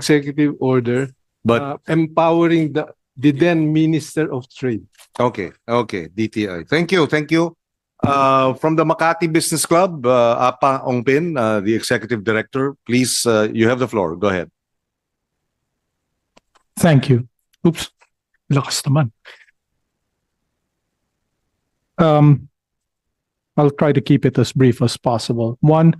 executive order, But empowering the then Minister of Trade. okay, DTI. Thank you. From the Makati Business Club, Apa Ongpin, the executive director, please, you have the floor. Go ahead. Thank you. Oops. Lakas naman. I'll try to keep it as brief as possible. One,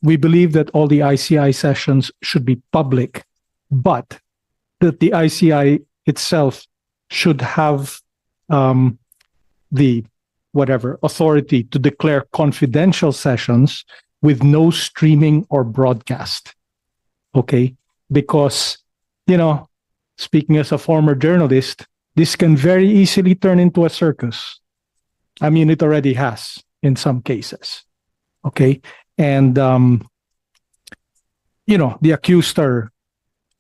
we believe that all the ICI sessions should be public, but that the ICI itself should have the authority to declare confidential sessions with no streaming or broadcast. Okay? Because, speaking as a former journalist, this can very easily turn into a circus. I mean, it already has in some cases. Okay? And, the accused are,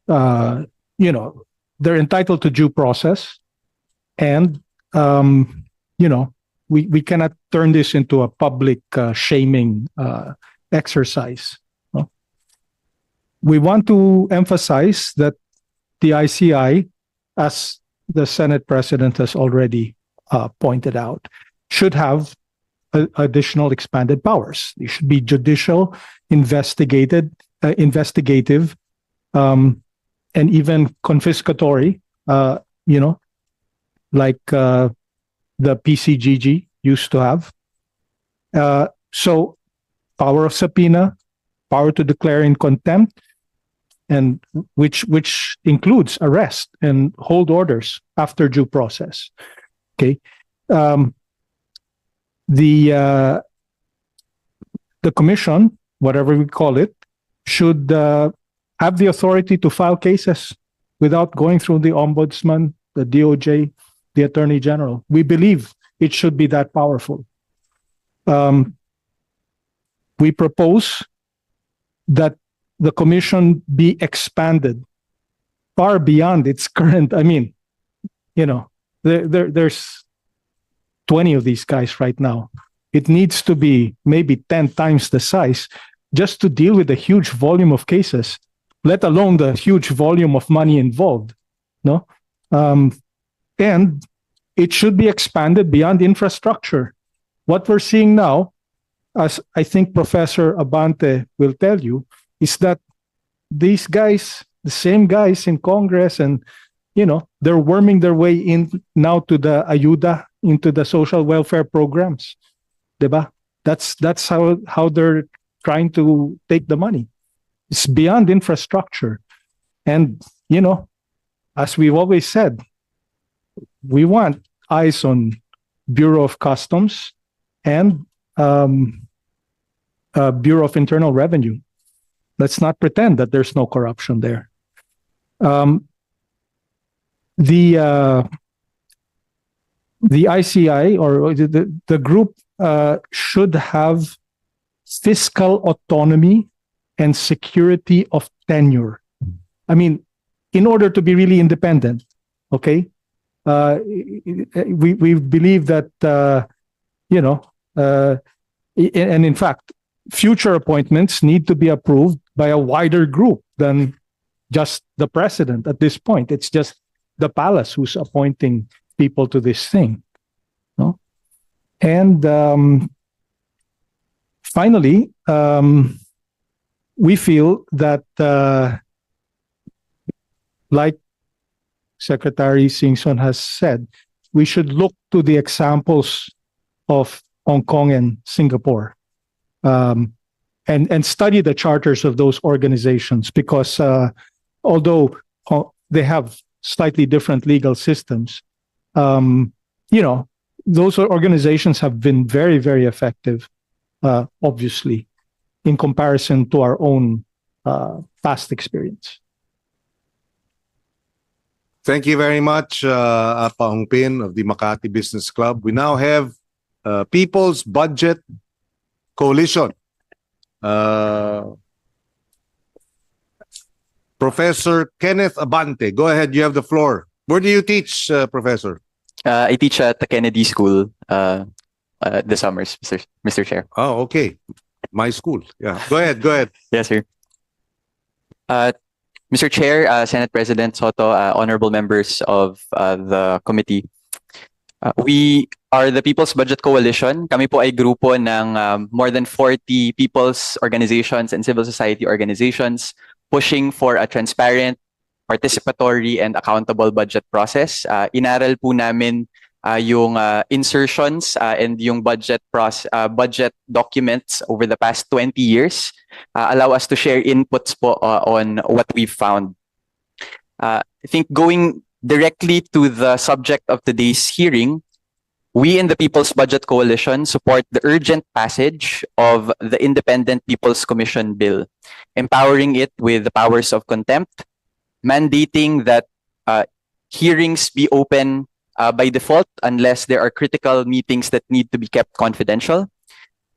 they're entitled to due process. And, we cannot turn this into a public shaming exercise. No? We want to emphasize that the ICI, as the Senate President has already pointed out, should have additional expanded powers. They should be judicial, investigative, and even confiscatory, like the PCGG used to have. So power of subpoena, power to declare in contempt, and which includes arrest and hold orders after due process. Okay. The commission, whatever we call it, should have the authority to file cases without going through the ombudsman, the DOJ, the Attorney General. We believe it should be that powerful. We propose that the commission be expanded far beyond its current. I mean, there's 20 of these guys right now. It needs to be maybe 10 times the size just to deal with the huge volume of cases, let alone the huge volume of money involved. No? And it should be expanded beyond infrastructure. What we're seeing now, as I think Professor Abante will tell you, is that these guys, the same guys in Congress, and they're worming their way in now to the ayuda, into the social welfare programs. Diba? That's how they're trying to take the money. It's beyond infrastructure. And, as we've always said, we want eyes on Bureau of Customs and Bureau of Internal Revenue. Let's not pretend that there's no corruption there. The ICI or the group should have fiscal autonomy and security of tenure. I mean, in order to be really independent, okay? We believe that, and in fact, future appointments need to be approved by a wider group than just the president at this point. It's just the palace who's appointing people to this thing. No? And finally, we feel that, like Secretary Singson has said, we should look to the examples of Hong Kong and Singapore, and study the charters of those organizations, because although they have slightly different legal systems, those organizations have been very, very effective, obviously, in comparison to our own past experience. Thank you very much, Apa Ongpin of the Makati Business Club. We now have People's Budget Coalition. Professor Kenneth Abante, go ahead, you have the floor. Where do you teach, Professor? I teach at the Kennedy School the summers, Mr. Chair. Oh, okay. My school. Yeah. Go ahead. Yes, sir. Mr. Chair, Senate President Soto, honorable members of the committee. We are the People's Budget Coalition. Kami po ay grupo ng more than 40 people's organizations and civil society organizations pushing for a transparent, participatory, and accountable budget process. Inaral po namin yung insertions and yung budget documents over the past 20 years. Allow us to share inputs po on what we've found. I think going directly to the subject of today's hearing, we in the People's Budget Coalition support the urgent passage of the Independent People's Commission Bill, empowering it with the powers of contempt, mandating that hearings be open by default unless there are critical meetings that need to be kept confidential,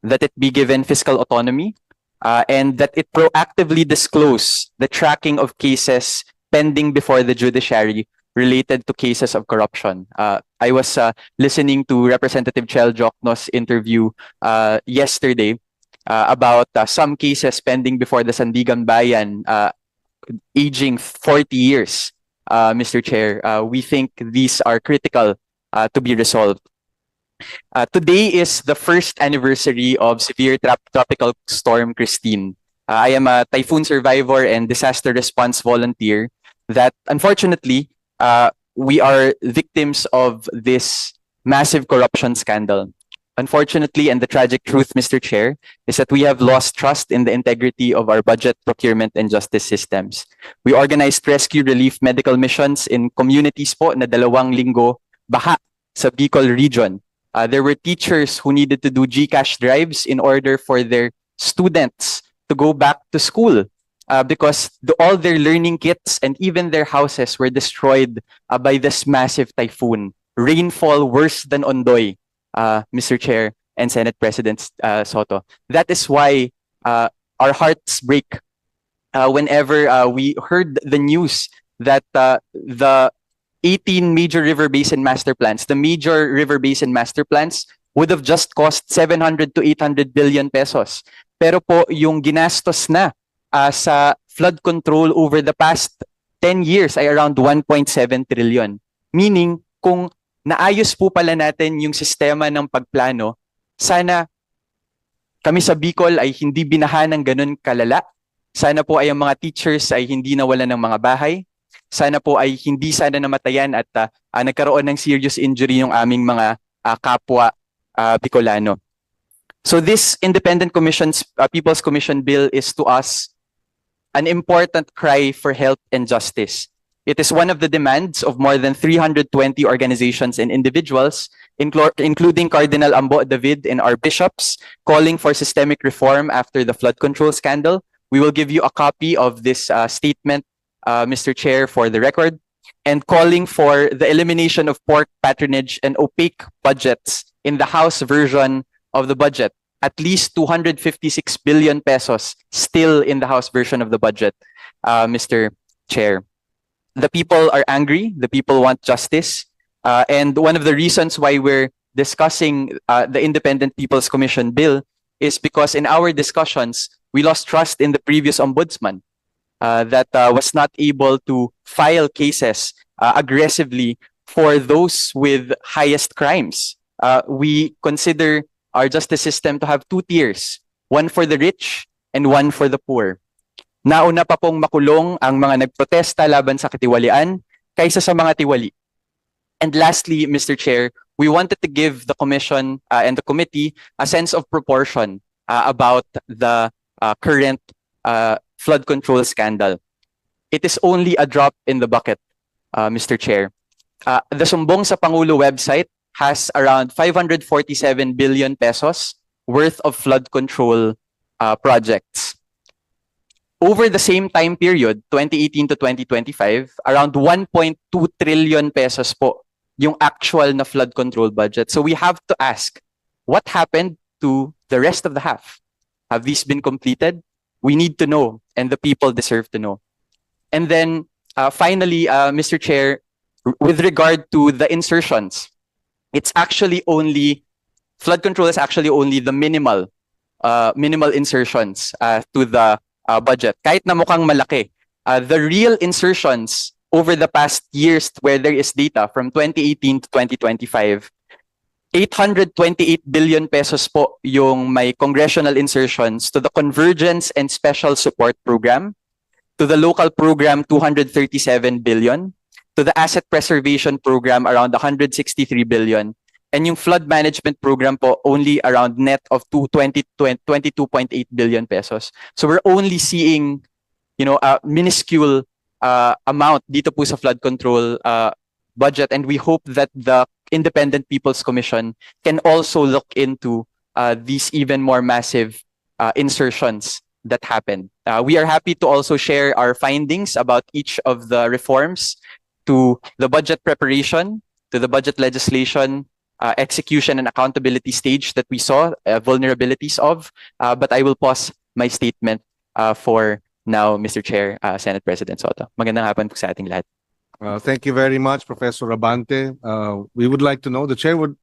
that it be given fiscal autonomy, and that it proactively disclose the tracking of cases pending before the judiciary related to cases of corruption. I was listening to Representative Chel Jokno's interview yesterday about some cases pending before the Sandigan Bayan aging 40 years, Mr. Chair. We think these are critical to be resolved. Today is the first anniversary of severe tropical storm Christine. I am a typhoon survivor and disaster response volunteer that unfortunately we are victims of this massive corruption scandal. Unfortunately, and the tragic truth, Mr. Chair, is that we have lost trust in the integrity of our budget, procurement, and justice systems. We organized rescue relief medical missions in communities po na 2 linggo baha sa Bicol region. There were teachers who needed to do GCash drives in order for their students to go back to school because all their learning kits and even their houses were destroyed by this massive typhoon. Rainfall worse than Ondoy, Mr. Chair and Senate President Soto. That is why our hearts break whenever we heard the news that the 18 major river basin master plans, the major river basin master plans would have just cost 700 to 800 billion pesos. Pero po yung ginastos na sa flood control over the past 10 years ay around 1.7 trillion. Meaning, kung naayos po pala natin yung sistema ng pagplano, sana kami sa Bicol ay hindi binaha ng ganun kalala. Sana po ay ang mga teachers ay hindi nawalan ng mga bahay. Sana po ay hindi sana namatayan at nagkaroon ng serious injury yung aming mga kapwa Bicolano. So this Independent People's Commission Bill is to us an important cry for help and justice. It is one of the demands of more than 320 organizations and individuals, including Cardinal Ambo David and our bishops, calling for systemic reform after the flood control scandal. We will give you a copy of this statement, Mr. Chair, for the record, and calling for the elimination of pork patronage and opaque budgets in the House version of the budget. At least 256 billion pesos still in the House version of the budget, Mr. Chair. The people are angry. The people want justice. And one of the reasons why we're discussing the Independent People's Commission bill is because in our discussions, we lost trust in the previous ombudsman that was not able to file cases aggressively for those with highest crimes. We consider our justice system to have 2 tiers, one for the rich and one for the poor. Nauna pa pong makulong ang mga nagprotesta laban sa katiwalian kaysa sa mga tiwali. And lastly, Mr. Chair, we wanted to give the Commission and the committee a sense of proportion about the current flood control scandal. It is only a drop in the bucket, Mr. Chair. The Sumbong sa Pangulo website has around 547 billion pesos worth of flood control projects. Over the same time period, 2018 to 2025, around 1.2 trillion pesos po yung actual na flood control budget. So we have to ask, what happened to the rest of the half? Have these been completed? We need to know, and the people deserve to know. And then finally, Mr. Chair, with regard to the insertions, it's actually only, flood control is actually only the minimal insertions to the budget. Kahit na mukhang malaki, the real insertions over the past years where there is data from 2018 to 2025, 828 billion pesos po yung may congressional insertions to the Convergence and Special Support Program, to the local program 237 billion, to the Asset Preservation Program around 163 billion, and yung flood management program po only around net of 22.8 billion pesos. So we're only seeing, a minuscule amount dito po sa flood control budget, and we hope that the Independent People's Commission can also look into these even more massive insertions that happened. We are happy to also share our findings about each of the reforms to the budget preparation, to the budget legislation, execution and accountability stage that we saw vulnerabilities of. But I will pause my statement for now, Mr. Chair, Senate President Soto. Magandang hapon po sa ating lahat. Thank you very much, Professor Abante. We would like to know, the chair would